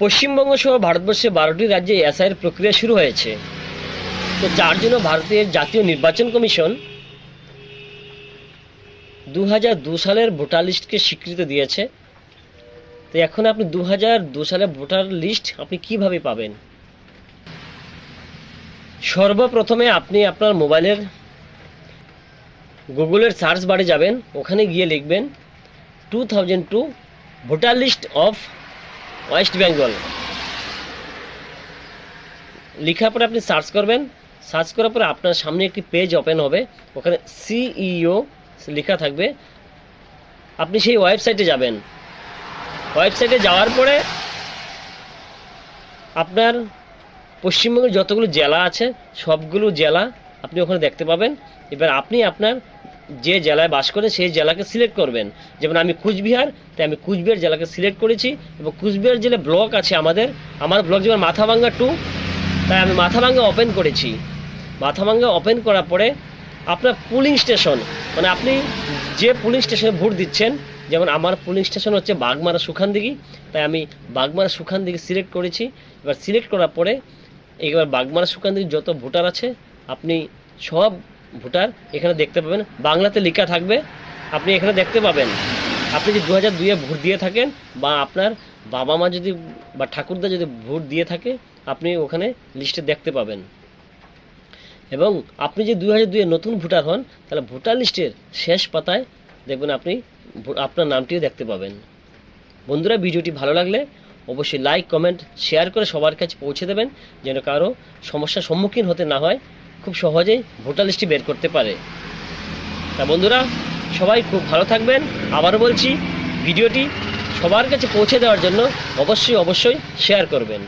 পশ্চিমবঙ্গ সহ ভারতবর্ষে 12টি রাজ্যে এসআইয়ের প্রক্রিয়া শুরু হয়েছে। তো যার জন্য ভারতের জাতীয় নির্বাচন কমিশন 2002 সালের ভোটার লিস্টকে স্বীকৃতি দিয়েছে। তো এখন আপনি 2002 সালের ভোটার লিস্ট আপনি কিভাবে পাবেন? সর্বপ্রথমে আপনি আপনার মোবাইলের গুগলের সার্চ বারে যাবেন, ওখানে গিয়ে লিখবেন 2002 voter list of West Bengal. লেখার পরে আপনি সার্চ করবেন, সার্চ করার পরে আপনার সামনে একটি পেজ ওপেন হবে, ওখানে সিইও লেখা থাকবে। আপনি সেই ওয়েবসাইটে যাবেন, ওয়েবসাইটে যাওয়ার পরে আপনার পশ্চিমবঙ্গের যতগুলো জেলা আছে সবগুলো জেলা আপনি ওখানে দেখতে পাবেন। এবার আপনি আপনার যে জেলায় বাস করেন সেই জেলাকে সিলেক্ট করবেন। যেমন আমি কুচবিহার, তাই আমি কুচবিহার জেলাকে সিলেক্ট করেছি। এবং কুচবিহার জেলা ব্লক আছে আমার ব্লক যেমন মাথাভাঙ্গা 2, তাই আমি মাথাভাঙ্গা ওপেন করেছি। মাথাভাঙ্গা ওপেন করার পরে আপনার পুলিং স্টেশন, মানে আপনি যে পুলিং স্টেশনে ভোট দিচ্ছেন, যেমন আমার পুলিং স্টেশন হচ্ছে বাগমারা সুখানদিঘি, তাই আমি বাগমারা সুখানদিঘি সিলেক্ট করেছি। এবার সিলেক্ট করার পরে এবার বাগমারা সুখানদিঘির যত ভোটার আছে আপনি সব ভোটার এখানে দেখতে পাবেন, বাংলাতে লেখা থাকবে, আপনি এখানে দেখতে পাবেন। আপনি যদি 2002-এ ভোট দিয়ে থাকেন বা আপনার বাবা মা যদি বা ঠাকুরদা যদি ভোট দিয়ে থাকে আপনি ওখানে লিস্টে দেখতে পাবেন। এবং আপনি যদি 2002-এ নতুন ভোটার হন তাহলে ভোটার লিস্টের শেষ পাতায় দেখবেন আপনি আপনার নামটিও দেখতে পাবেন। বন্ধুরা, ভিডিওটি ভালো লাগলে অবশ্যই লাইক, কমেন্ট, শেয়ার করে সবার কাছে পৌঁছে দেবেন, যেন কারো সমস্যার সম্মুখীন হতে না হয়, খুব সহজেই ভোটার লিস্টটি বের করতে পারে। তা বন্ধুরা, সবাই খুব ভালো থাকবেন। আবারও বলছি, ভিডিওটি সবার কাছে পৌঁছে দেওয়ার জন্য অবশ্যই শেয়ার করবেন।